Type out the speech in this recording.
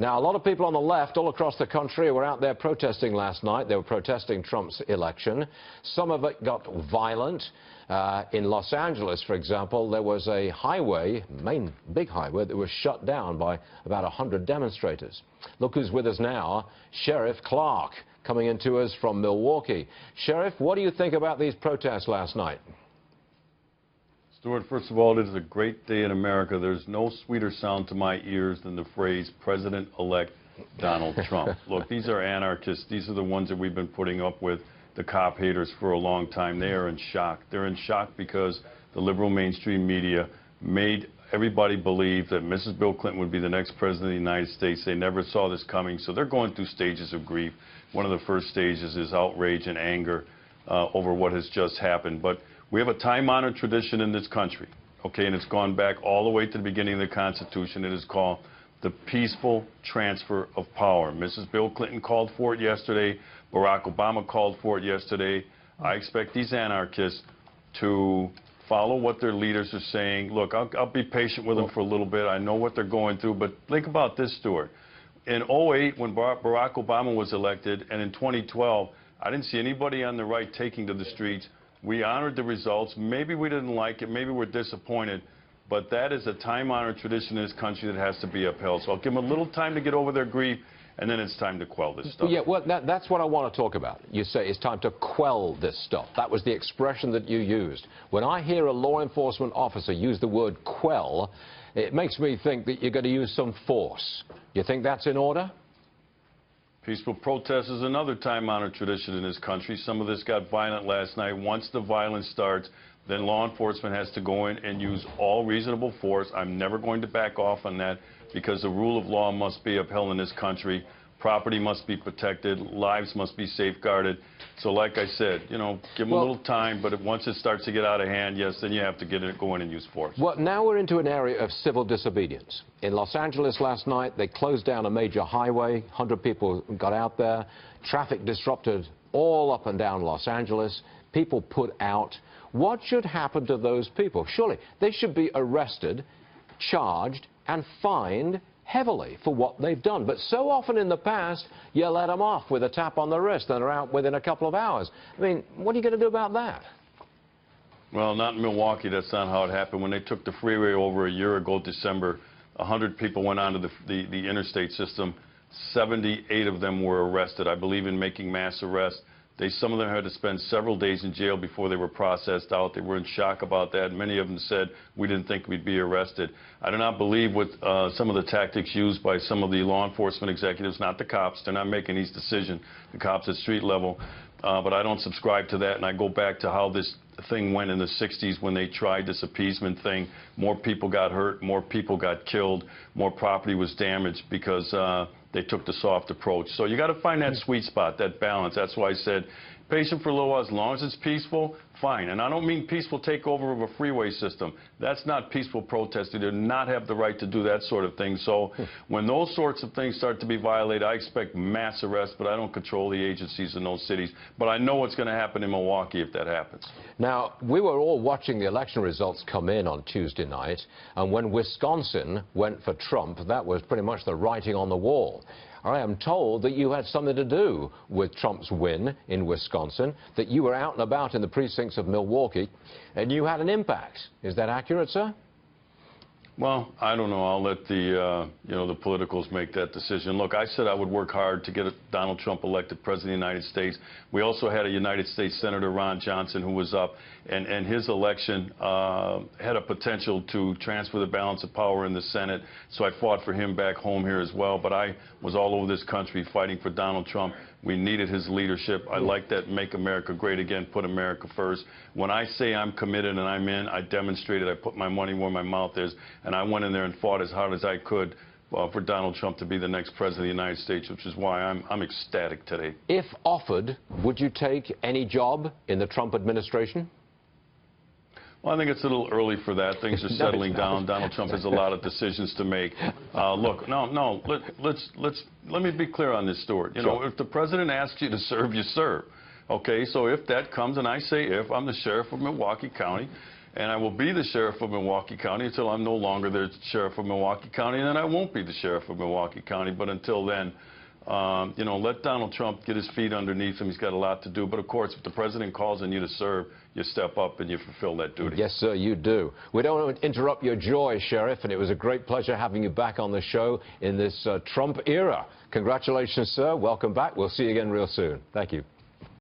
Now, a lot of people on the left all across the country were out there protesting last night. They were protesting Trump's election. Some of it got violent. In Los Angeles, for example, there was a highway, main big highway, that was shut down by about 100 demonstrators. Look who's with us now, Sheriff Clarke, coming in to us from Milwaukee. Sheriff, what do you think about these protests last night? Stuart, first of all, it is a great day in America. There's no sweeter sound to my ears than the phrase President-elect Donald Trump. Look, these are anarchists. These are the ones that we've been putting up with, the cop haters, for a long time. They are in shock. They're in shock because the liberal mainstream media made everybody believe that Mrs. Bill Clinton would be the next president of the United States. They never saw this coming, so they're going through stages of grief. One of the first stages is outrage and anger over what has just happened. But we have a time-honored tradition in this country, okay, and it's gone back all the way to the beginning of the Constitution. It is called the peaceful transfer of power. Mrs. Bill Clinton called for it yesterday. Barack Obama called for it yesterday. I expect these anarchists to follow what their leaders are saying. Look, I'll be patient with them for a little bit. I know what they're going through, but think about this, Stuart. In 2008, when Barack Obama was elected, and in 2012, I didn't see anybody on the right taking to the streets. We honored the results. Maybe we didn't like it. Maybe we're disappointed. But that is a time-honored tradition in this country that has to be upheld. So I'll give them a little time to get over their grief, and then it's time to quell this stuff. Yeah, well, that's what I want to talk about. You say it's time to quell this stuff. That was the expression that you used. When I hear a law enforcement officer use the word quell, it makes me think that you're going to use some force. You think that's in order? Peaceful protest is another time-honored tradition in this country. Some of this got violent last night. Once the violence starts, then law enforcement has to go in and use all reasonable force. I'm never going to back off on that because the rule of law must be upheld in this country. Property must be protected. Lives must be safeguarded. So like I said, you know, give them a little time, but once it starts to get out of hand, yes, then you have to go in and use force. Well, now we're into an area of civil disobedience. In Los Angeles last night, they closed down a major highway. 100 people got out there. Traffic disrupted all up and down Los Angeles. People put out. What should happen to those people? Surely they should be arrested, charged, and fined heavily for what they've done. But so often in the past, you let them off with a tap on the wrist and they're out within a couple of hours. I mean, what are you going to do about that? Well, not in Milwaukee. That's not how it happened. When they took the freeway over a year ago, December, 100 people went onto the interstate system. 78 of them were arrested. I believe in making mass arrests. Some of them had to spend several days in jail before they were processed out. They were in shock about that. Many of them said, we didn't think we'd be arrested. I do not believe with some of the tactics used by some of the law enforcement executives, not the cops. They're not making these decisions, the cops at street level. But I don't subscribe to that, and I go back to how this thing went in the 60s when they tried this appeasement thing. More people got hurt, more people got killed, more property was damaged because they took the soft approach. So you got to find that sweet spot, that balance. That's why I said patient for a little while, as long as it's peaceful, fine. And I don't mean peaceful takeover of a freeway system. That's not peaceful protest. They do not have the right to do that sort of thing. So when those sorts of things start to be violated, I expect mass arrests, but I don't control the agencies in those cities. But I know what's going to happen in Milwaukee if that happens. Now, we were all watching the election results come in on Tuesday night, and when Wisconsin went for Trump, that was pretty much the writing on the wall. I am told that you had something to do with Trump's win in Wisconsin, that you were out and about in the precincts of Milwaukee, and you had an impact. Is that accurate, sir? Well, I don't know. I'll let the politicals make that decision. Look, I said I would work hard to get Donald Trump elected president of the United States. We also had a United States Senator, Ron Johnson, who was up, and his election had a potential to transfer the balance of power in the Senate, so I fought for him back home here as well. But I was all over this country fighting for Donald Trump. We needed his leadership. I like that Make America Great Again, put America first. When I say I'm committed and I'm in, I demonstrated. I put my money where my mouth is, and I went in there and fought as hard as I could for Donald Trump to be the next president of the United States, which is why I'm ecstatic today. If offered, would you take any job in the Trump administration? Well, I think it's a little early for that. Things are settling down. Donald Trump has a lot of decisions to make. Look, let me be clear on this, Stuart. You know, if the president asks you to serve, you serve. Okay, so if that comes, and I say if, I'm the sheriff of Milwaukee County, and I will be the sheriff of Milwaukee County until I'm no longer the sheriff of Milwaukee County, and then I won't be the sheriff of Milwaukee County. But until then, you know, let Donald Trump get his feet underneath him. He's got a lot to do. But, of course, if the president calls on you to serve, you step up and you fulfill that duty. Yes, sir, you do. We don't want to interrupt your joy, Sheriff, and it was a great pleasure having you back on the show in this Trump era. Congratulations, sir. Welcome back. We'll see you again real soon. Thank you.